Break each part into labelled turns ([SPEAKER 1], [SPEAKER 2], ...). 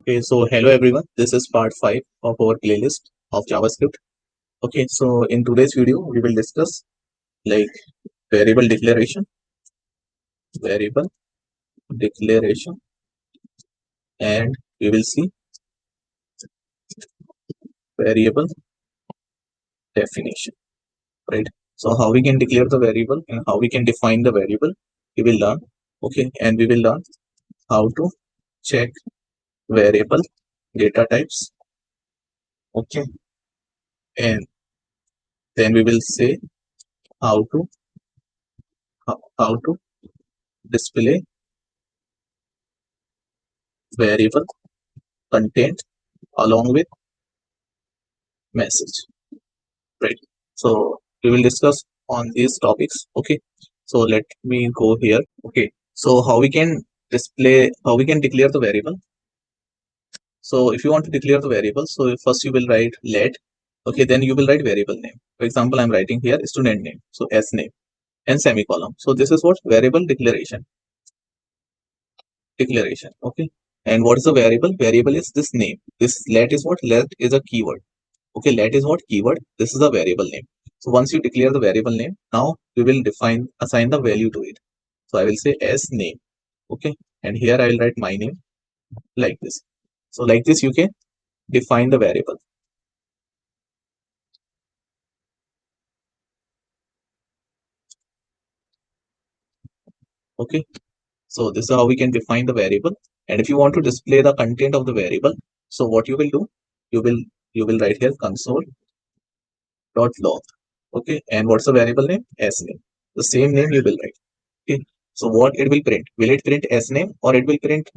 [SPEAKER 1] Okay, so hello everyone. This is part 5 of our playlist of JavaScript. Okay, so in today's video, we will discuss like variable declaration, variable declaration, and we will see variable definition, right? So how we can declare the variable and how we can define the variable, we will learn. Okay, and we will learn how to check variable data types. Okay, and then we will say how to how to display variable content along with message, right? So we will discuss on these topics. Okay, so let me go here. Okay, so how we can declare the variable. So if you want to declare the variable, so first you will write let. Okay, then you will write variable name. For example, I'm writing here student name, so s name and semicolon. So this is what variable declaration. Okay, and what is the variable? Variable is this name. This let is what? Let is a keyword. Okay, let is what? Keyword. This is a variable name. So once you declare the variable name, now we will assign the value to it. So I will say as name. Okay, and here I will write my name like this. So like this you can define the variable. Okay, so this is how we can define the variable. And if you want to display the content of the variable, so what you will do, you will write here console.log. Okay, and what's the variable name? As name. The same name you will write. Okay, so what it will print? Will it print as name or it will print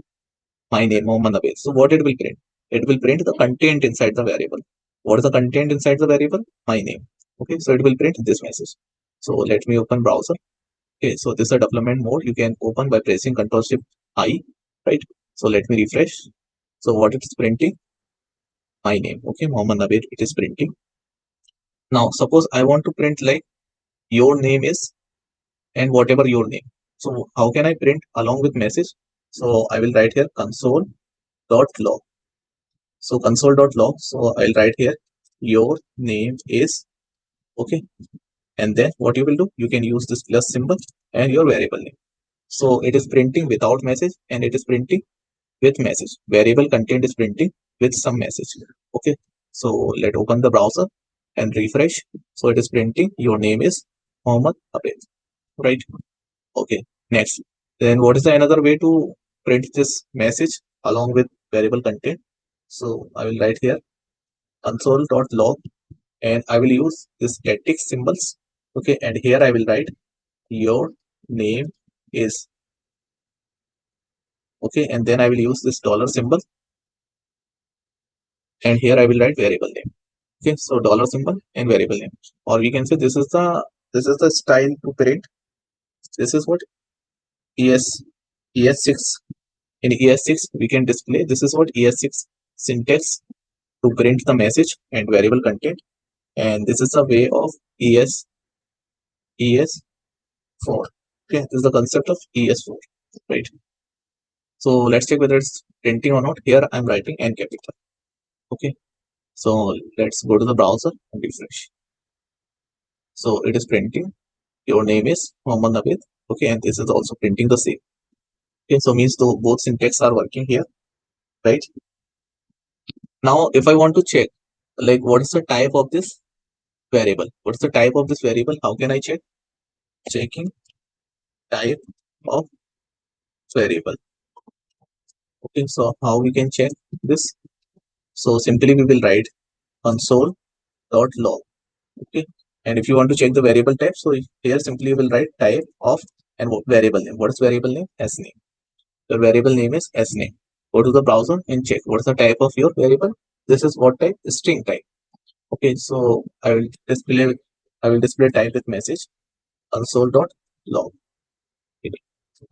[SPEAKER 1] my name, Mohammed Abid? So what it will print? It will print the content inside the variable. What is the content inside the variable? My name. Okay, so it will print this message. So let me open browser. Okay, so this is a development mode. You can open by pressing Ctrl Shift I, right? So let me refresh. So what it is printing? My name. Okay, Mohammed Abid, it is printing. Now suppose I want to print like your name is and whatever your name. So how can I print along with message? So I will write here console.log. So console.log. So I'll write here your name is. Okay, and then what you will do? You can use this plus symbol and your variable name. So it is printing without message and it is printing with message. Variable content is printing with some message. Okay, so let open the browser and refresh. So it is printing your name is Mohammed Abed, right? Okay, next. Then what is the another way to print this message along with variable content? So I will write here console.log and I will use this static symbols. Okay, and here I will write your name is. Okay, and then I will use this dollar symbol and here I will write variable name. Okay, so dollar symbol and variable name, or we can say this is the style to print. This is what ES6. In ES6 we can display, this is what ES6 syntax to print the message and variable content, and this is the way of ES4. Okay, this is the concept of ES4, right? So let's check whether it's printing or not. Here I'm writing N capital. Okay, so let's go to the browser and refresh. So it is printing your name is Mohammed Navid. Okay, and this is also printing the same. Okay, so means both syntax are working here, right? Now if I want to check like what is the type of this variable, what's the type of this variable, how can I check? Checking type of variable. Okay, so how we can check this? So simply we will write console.log. Okay, and if you want to check the variable type, so here simply we will write type of and variable name. What is variable name? S name. Your variable name is S name. Go to the browser and check what's the type of your variable. This is what type? String type. Okay, so I will display type with message console.log. Okay, so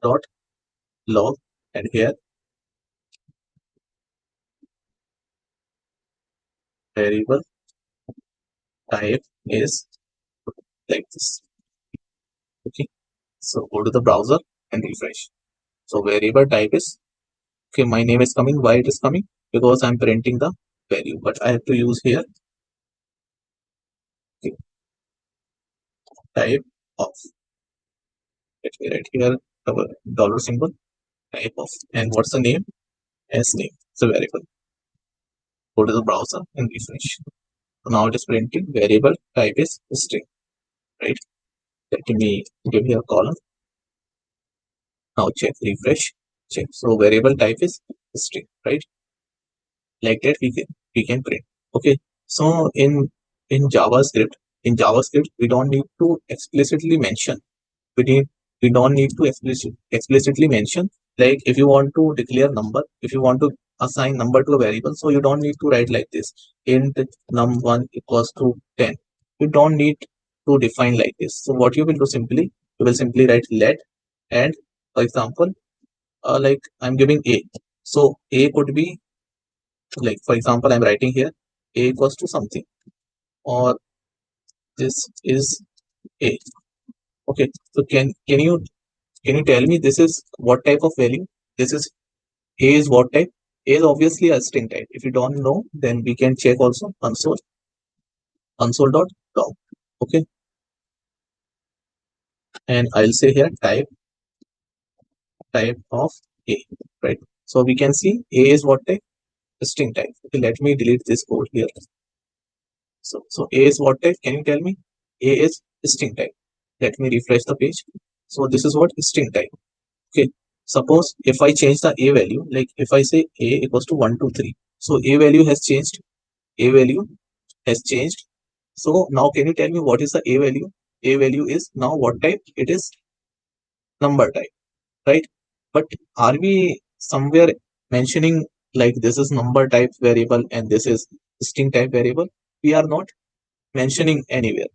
[SPEAKER 1] console.log, and here variable type is like this. Okay, so go to the browser and refresh. So variable type is, okay, my name is coming. Why it is coming? Because I'm printing the value, but I have to use here, okay, type of. Let me write here dollar symbol, type of, and what's the name? As name. It's a variable. Go to the browser and refresh. So now it is printing variable type is string, right? Let me give here a column. Now check, refresh, check. So variable type is string, right? Like that we can print. Okay. So in JavaScript, we don't need to explicitly mention. We don't need to explicitly mention, like if you want to declare number, if you want to assign number to a variable, so you don't need to write like this, int num1 equals to 10. You don't need to define like this. So what you will do, simply you will simply write let, and for example, like I'm giving a, so a could be, like for example, I'm writing here a equals to something, or this is a. Okay, so can you tell me this is what type of value? This is a is what type? A is obviously a string type. If you don't know, then we can check also console.log. Okay, and I'll say here type of a, right? So we can see a is what type? String type. Okay, let me delete this code here. So a is what type? Can you tell me? A is string type. Let me refresh the page. So this is what string type. Okay. Suppose if I change the a value, like if I say a equals to 1, 2, 3. So a value has changed. A value has changed. So now can you tell me what is the a value? A value is now what type? It is number type, right? But are we somewhere mentioning like this is number type variable and this is string type variable? We are not mentioning anywhere.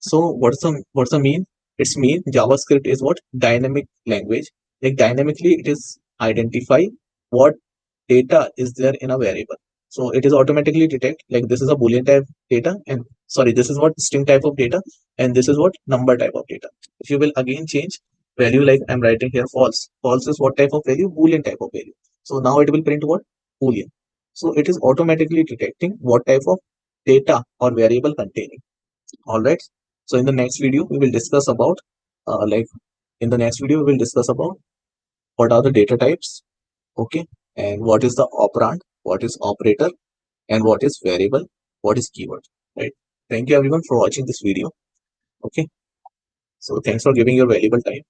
[SPEAKER 1] So what's the mean? It's mean JavaScript is what? Dynamic language. Like dynamically it is identify what data is there in a variable. So it is automatically detect like this is a boolean type data, and sorry, this is what string type of data, and this is what number type of data. If you will again change value, like I'm writing here false. False is what type of value? Boolean type of value. So now it will print what? Boolean. So it is automatically detecting what type of data or variable containing. All right. So in the next video, we will discuss about like in the next video, we will discuss about what are the data types, okay, and what is the operand, what is operator, and what is variable, what is keyword, right? Thank you everyone for watching this video. Okay. So thanks for giving your valuable time.